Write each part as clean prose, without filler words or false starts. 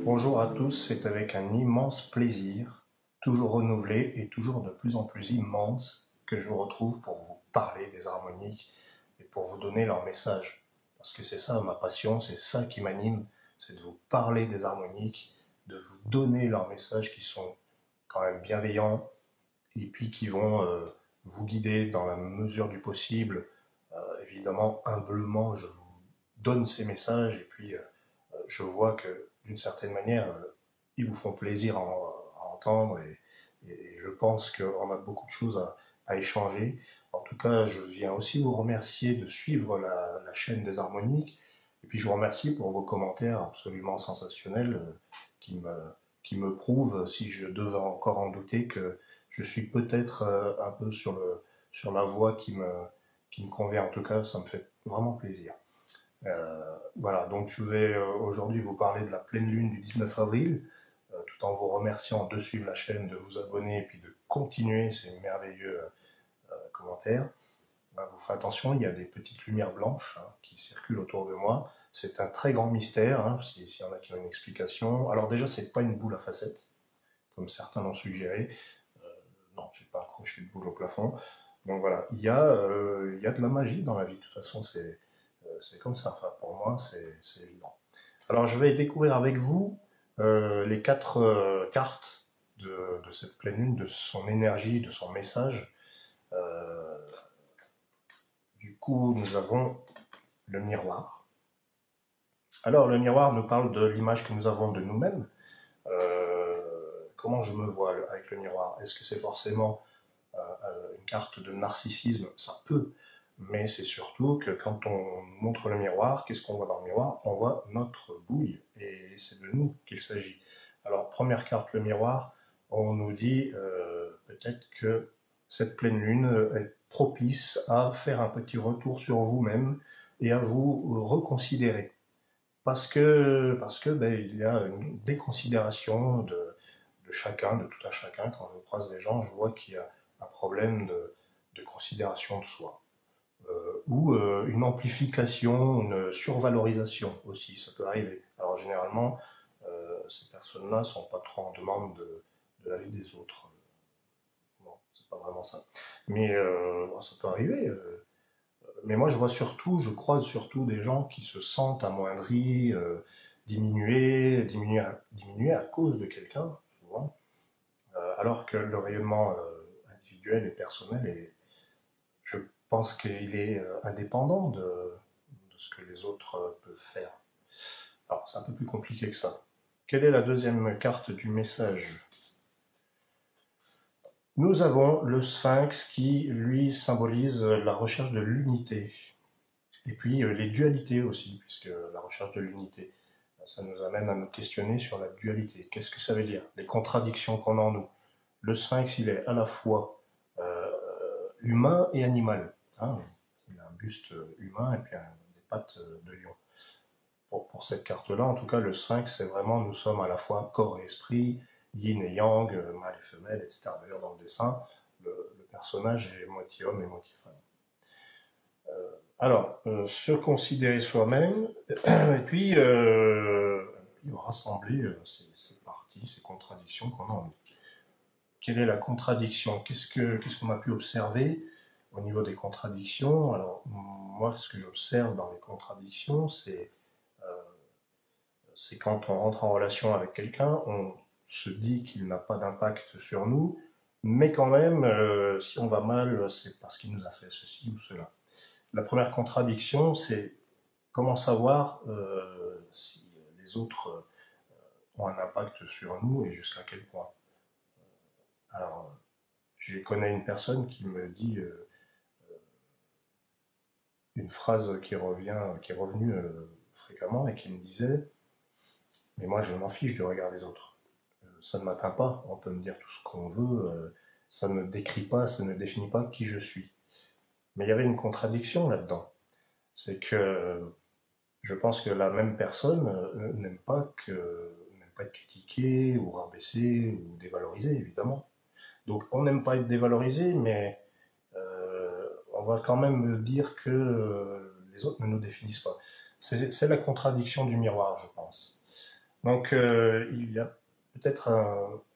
Bonjour à tous, c'est avec un immense plaisir, toujours renouvelé et toujours de plus en plus immense, que je vous retrouve pour vous parler des harmoniques et pour vous donner leur message. Parce que c'est ça ma passion, c'est ça qui m'anime, c'est de vous parler des harmoniques, de vous donner leurs messages qui sont quand même bienveillants et puis qui vont vous guider dans la mesure du possible. Évidemment, humblement, je vous donne ces messages et puis je vois que d'une certaine manière, ils vous font plaisir à entendre et je pense qu'on a beaucoup de choses à échanger. En tout cas, je viens aussi vous remercier de suivre la chaîne des harmoniques et puis je vous remercie pour vos commentaires absolument sensationnels qui me, qui me prouvent, si je devais encore en douter, que je suis peut-être un peu sur la voie qui me convient. En tout cas, ça me fait vraiment plaisir. Voilà, donc je vais aujourd'hui vous parler de la pleine lune du 19 avril, tout en vous remerciant de suivre la chaîne, de vous abonner et puis de continuer ces merveilleux commentaires. Vous ferez attention, il y a des petites lumières blanches qui circulent autour de moi. C'est un très grand mystère, s'il y en a qui ont une explication. Alors déjà, c'est pas une boule à facettes, comme certains l'ont suggéré. Non, j'ai pas accroché de boule au plafond. Donc voilà, il y a de la magie dans la vie, de toute façon, c'est comme ça. Enfin, pour moi, c'est évident. Alors, je vais découvrir avec vous les quatre cartes de cette pleine lune, de son énergie, de son message. Euh, du coup, nous avons le miroir. Alors, le miroir nous parle de l'image que nous avons de nous-mêmes. Comment je me vois avec le miroir? Est-ce que c'est forcément une carte de narcissisme? Ça peut, mais c'est surtout que quand on montre le miroir, qu'est-ce qu'on voit dans le miroir? On voit notre bouille, et c'est de nous qu'il s'agit. Alors, première carte, le miroir, on nous dit peut-être que cette pleine lune est propice à faire un petit retour sur vous-même et à vous reconsidérer. Parce que ben, il y a une déconsidération de chacun, de tout un chacun. Quand je croise des gens, je vois qu'il y a un problème de considération de soi. Ou une amplification, une survalorisation aussi, ça peut arriver. Alors généralement, ces personnes-là ne sont pas trop en demande de la vie des autres. Non, c'est pas vraiment ça. Mais bon, ça peut arriver. Mais moi, je vois surtout, je croise surtout des gens qui se sentent amoindris, diminués à cause de quelqu'un, souvent, alors que le rayonnement individuel et personnel est, je pense qu'il est indépendant de ce que les autres peuvent faire. Alors, c'est un peu plus compliqué que ça. Quelle est la deuxième carte du message? Nous avons le sphinx qui, lui, symbolise la recherche de l'unité. Et puis les dualités aussi, puisque la recherche de l'unité, ça nous amène à nous questionner sur la dualité. Qu'est-ce que ça veut dire? Les contradictions qu'on a en nous. Le sphinx, il est à la fois humain et animal. Hein, il a un buste humain et puis des pattes de lion. Pour cette carte-là, en tout cas, le sphinx, c'est vraiment, nous sommes à la fois corps et esprit, yin et yang, mâle et femelle, etc. D'ailleurs, dans le dessin, le personnage est moitié homme et moitié femme. Alors, se considérer soi-même, et puis rassembler ces parties, ces contradictions qu'on a en nous. Quelle est la contradiction? Qu'est-ce qu'on a pu observer au niveau des contradictions? Alors, moi, ce que j'observe dans les contradictions, c'est quand on rentre en relation avec quelqu'un, on se dit qu'il n'a pas d'impact sur nous, mais quand même, si on va mal, c'est parce qu'il nous a fait ceci ou cela. La première contradiction, c'est comment savoir si les autres ont un impact sur nous et jusqu'à quel point. Alors, je connais une personne qui me dit une phrase qui est revenue fréquemment et qui me disait: mais moi je m'en fiche du regard des autres. Ça ne m'atteint pas, on peut me dire tout ce qu'on veut, ça ne décrit pas, ça ne définit pas qui je suis. Mais il y avait une contradiction là-dedans. C'est que je pense que la même personne n'aime pas être critiquée ou rabaissée ou dévalorisée, évidemment. Donc on n'aime pas être dévalorisé, mais on va quand même dire que les autres ne nous définissent pas. C'est la contradiction du miroir, je pense. Donc, il y a peut-être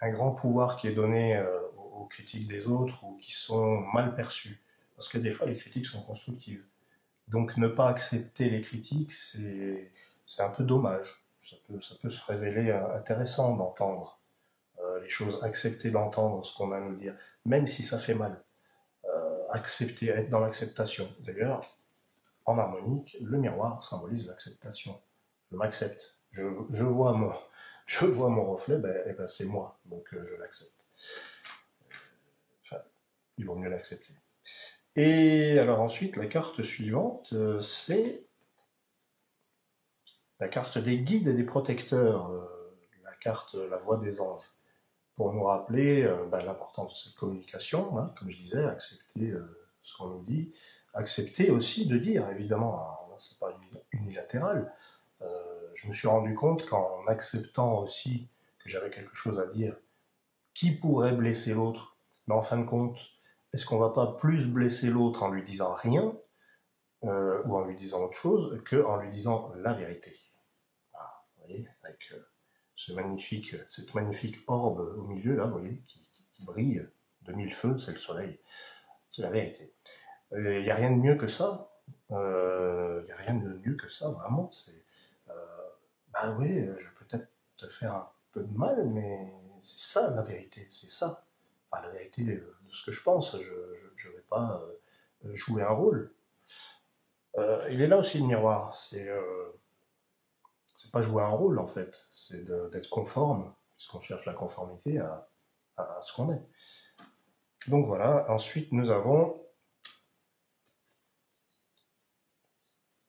un grand pouvoir qui est donné aux critiques des autres ou qui sont mal perçues. Parce que des fois, les critiques sont constructives. Donc, ne pas accepter les critiques, c'est un peu dommage. Ça peut se révéler intéressant d'entendre les choses, accepter d'entendre ce qu'on a à nous dire, même si ça fait mal. Accepter, être dans l'acceptation. D'ailleurs, en harmonique, le miroir symbolise l'acceptation. Je m'accepte. Je vois mon reflet, eh ben, c'est moi, donc je l'accepte. Enfin, il vaut mieux l'accepter. Et alors ensuite, la carte suivante, c'est la carte des guides et des protecteurs, la carte La Voix des anges, pour nous rappeler l'importance de cette communication, hein, comme je disais, accepter ce qu'on nous dit, accepter aussi de dire, évidemment, c'est pas unilatéral. Je me suis rendu compte qu'en acceptant aussi que j'avais quelque chose à dire qui pourrait blesser l'autre, mais en fin de compte, est-ce qu'on va pas plus blesser l'autre en lui disant rien ou en lui disant autre chose qu'en lui disant la vérité? Voilà, vous voyez, avec cette magnifique orbe au milieu, là, vous voyez, qui brille de mille feux, c'est le soleil, c'est la vérité. Il n'y a rien de mieux que ça. Il n'y a rien de mieux que ça, vraiment. Euh, bah oui, je vais peut-être te faire un peu de mal, mais c'est ça la vérité, c'est ça. Enfin, la vérité de ce que je pense, je ne vais pas jouer un rôle. Il est là aussi le miroir, c'est pas jouer un rôle en fait, c'est d'être conforme, puisqu'on cherche la conformité à ce qu'on est. Donc voilà, ensuite nous avons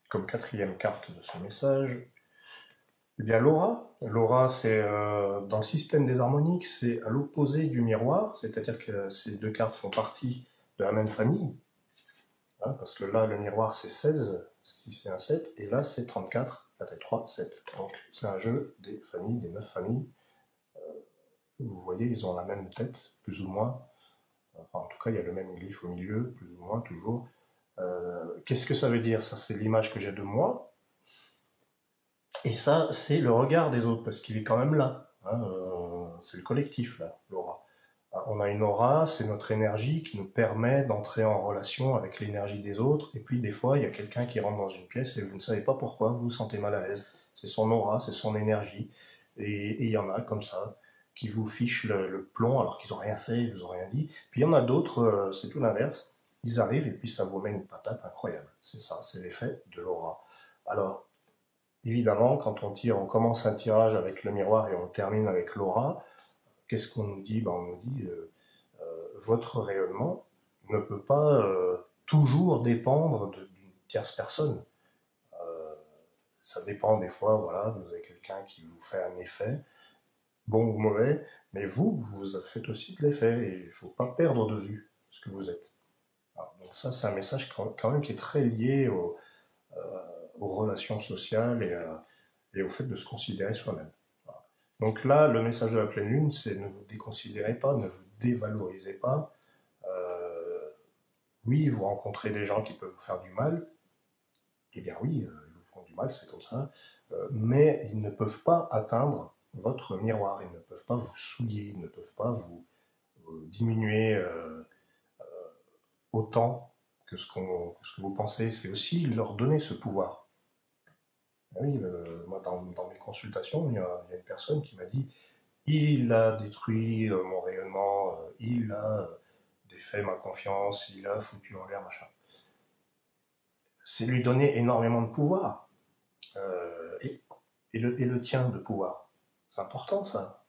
comme quatrième carte de ce message, eh bien l'aura. L'aura, c'est dans le système des harmoniques, c'est à l'opposé du miroir, c'est-à-dire que ces deux cartes font partie de la même famille, hein, parce que là, le miroir, c'est 16, si c'est un 7, et là, c'est 34, 4 et 3, 7. Donc c'est un jeu des familles, des 9 familles. Vous voyez, ils ont la même tête, plus ou moins. Enfin, en tout cas, il y a le même glyphe au milieu, plus ou moins, toujours. Qu'est-ce que ça veut dire? Ça, c'est l'image que j'ai de moi. Et ça, c'est le regard des autres, parce qu'il est quand même là. Hein, c'est le collectif, là, l'aura. On a une aura, c'est notre énergie qui nous permet d'entrer en relation avec l'énergie des autres. Et puis, des fois, il y a quelqu'un qui rentre dans une pièce et vous ne savez pas pourquoi, vous vous sentez mal à l'aise. C'est son aura, c'est son énergie. Et il y en a comme ça qui vous fichent le plomb alors qu'ils n'ont rien fait, ils vous ont rien dit. Puis il y en a d'autres, c'est tout l'inverse. Ils arrivent et puis ça vous met une patate incroyable. C'est ça, c'est l'effet de l'aura. Alors, évidemment, quand on tire, on commence un tirage avec le miroir et on termine avec l'aura. Qu'est-ce qu'on nous dit? On nous dit votre rayonnement ne peut pas toujours dépendre d'une tierce personne. Euh, Ça dépend des fois, voilà, vous avez quelqu'un qui vous fait un effet, bon ou mauvais, mais vous faites aussi de l'effet et il ne faut pas perdre de vue ce que vous êtes. Alors, donc ça, c'est un message quand même qui est très lié aux relations sociales et au fait de se considérer soi-même. Voilà. Donc là, le message de la pleine lune, c'est ne vous déconsidérez pas, ne vous dévalorisez pas. Oui, vous rencontrez des gens qui peuvent vous faire du mal. Eh bien oui, ils vous font du mal, c'est comme ça. Mais ils ne peuvent pas atteindre votre miroir, ils ne peuvent pas vous souiller, ils ne peuvent pas vous diminuer autant que ce que vous pensez. C'est aussi leur donner ce pouvoir. Oui, moi, dans mes consultations, il y a une personne qui m'a dit il a détruit mon rayonnement, il a défait ma confiance, il a foutu en l'air, machin. C'est lui donner énormément de pouvoir. Et le tien de pouvoir. C'est important ça.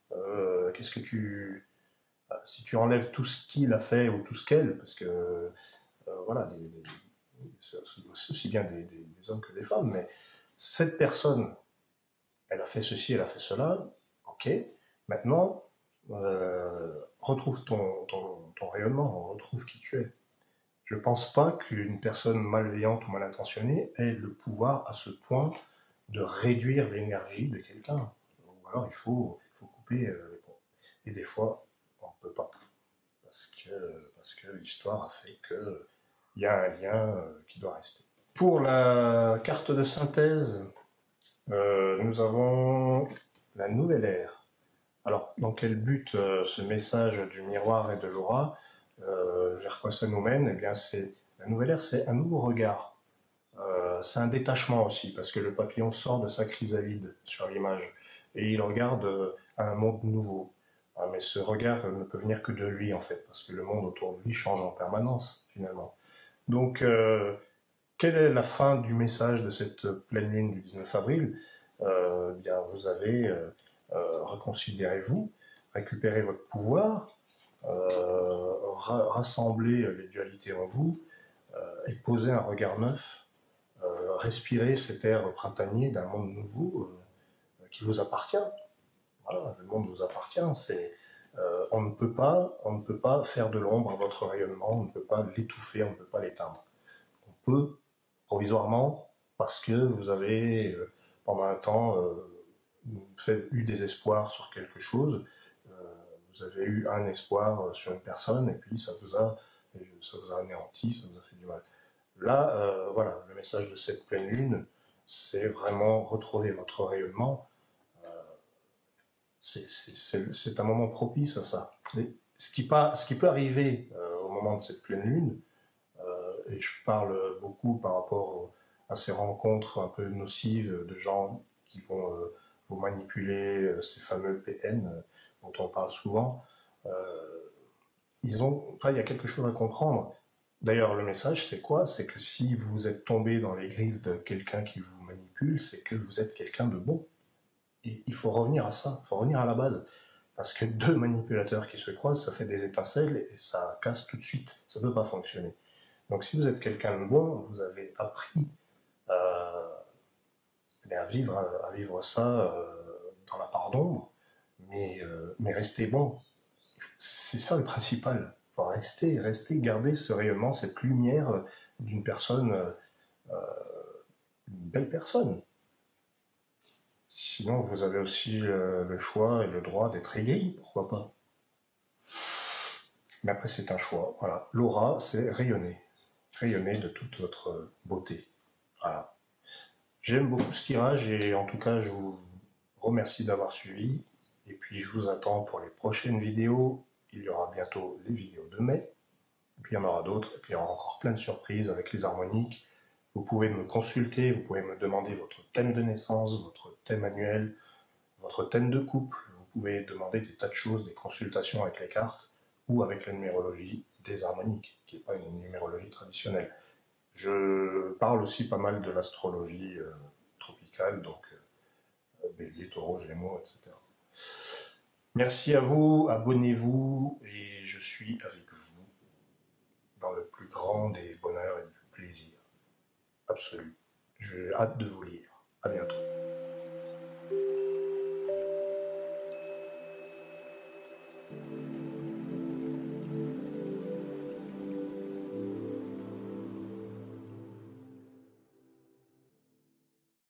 Qu'est-ce que tu. Si tu enlèves tout ce qu'il a fait ou tout ce qu'elle, parce que voilà, c'est aussi bien des hommes que des femmes, mais cette personne, elle a fait ceci, elle a fait cela, ok, maintenant, retrouve ton rayonnement, retrouve qui tu es. Je ne pense pas qu'une personne malveillante ou mal intentionnée ait le pouvoir à ce point de réduire l'énergie de quelqu'un. Ou alors il faut couper les ponts. Et des fois, on ne peut pas. Parce que l'histoire a fait qu'il y a un lien qui doit rester. Pour la carte de synthèse, nous avons la nouvelle ère. Alors, dans quel but ce message du miroir et de l'aura, vers quoi ça nous mène? Eh bien, la nouvelle ère, c'est un nouveau regard. C'est un détachement aussi, parce que le papillon sort de sa chrysalide sur l'image et il regarde un monde nouveau. Ah, mais ce regard ne peut venir que de lui, en fait, parce que le monde autour de lui change en permanence, finalement. Donc, quelle est la fin du message de cette pleine lune du 19 avril? Bien, vous avez reconsidérez-vous, récupérez votre pouvoir, rassemblez les dualités en vous et posez un regard neuf, respirez cet air printanier d'un monde nouveau qui vous appartient. Voilà, le monde vous appartient. On ne peut pas faire de l'ombre à votre rayonnement, on ne peut pas l'étouffer, on ne peut pas l'éteindre. On peut provisoirement parce que vous avez pendant un temps eu des espoirs sur quelque chose, vous avez eu un espoir sur une personne et puis ça vous a anéanti, ça vous a fait du mal. Là, voilà, le message de cette pleine lune, c'est vraiment retrouver votre rayonnement. C'est un moment propice à ça. Et ce qui peut arriver au moment de cette pleine lune, et je parle beaucoup par rapport à ces rencontres un peu nocives de gens qui vont vous manipuler, ces fameux PN dont on parle souvent, il y a quelque chose à comprendre. D'ailleurs, le message, c'est quoi? C'est que si vous êtes tombé dans les griffes de quelqu'un qui vous manipule, c'est que vous êtes quelqu'un de bon. Et il faut revenir à ça, il faut revenir à la base. Parce que deux manipulateurs qui se croisent, ça fait des étincelles et ça casse tout de suite. Ça ne peut pas fonctionner. Donc si vous êtes quelqu'un de bon, vous avez appris à vivre ça dans la part d'ombre, mais restez bon. C'est ça le principal. Il faut rester, garder ce rayonnement, cette lumière d'une personne, une belle personne. Sinon, vous avez aussi le choix et le droit d'être aigri, pourquoi pas. Mais après, c'est un choix. Voilà. L'aura, c'est rayonner. Rayonner de toute votre beauté. Voilà. J'aime beaucoup ce tirage et en tout cas, je vous remercie d'avoir suivi. Et puis, je vous attends pour les prochaines vidéos. Il y aura bientôt les vidéos de mai. Et puis, il y en aura d'autres. Et puis, il y aura encore plein de surprises avec les harmoniques. Vous pouvez me consulter, vous pouvez me demander votre thème de naissance, votre thème annuel, votre thème de couple. Vous pouvez demander des tas de choses, des consultations avec les cartes ou avec la numérologie des harmoniques, qui n'est pas une numérologie traditionnelle. Je parle aussi pas mal de l'astrologie tropicale, donc Bélier, Taureau, Gémeaux, etc. Merci à vous, abonnez-vous et je suis avec vous dans le plus grand des bonheurs et du plaisir absolu. J'ai hâte de vous lire. À bientôt.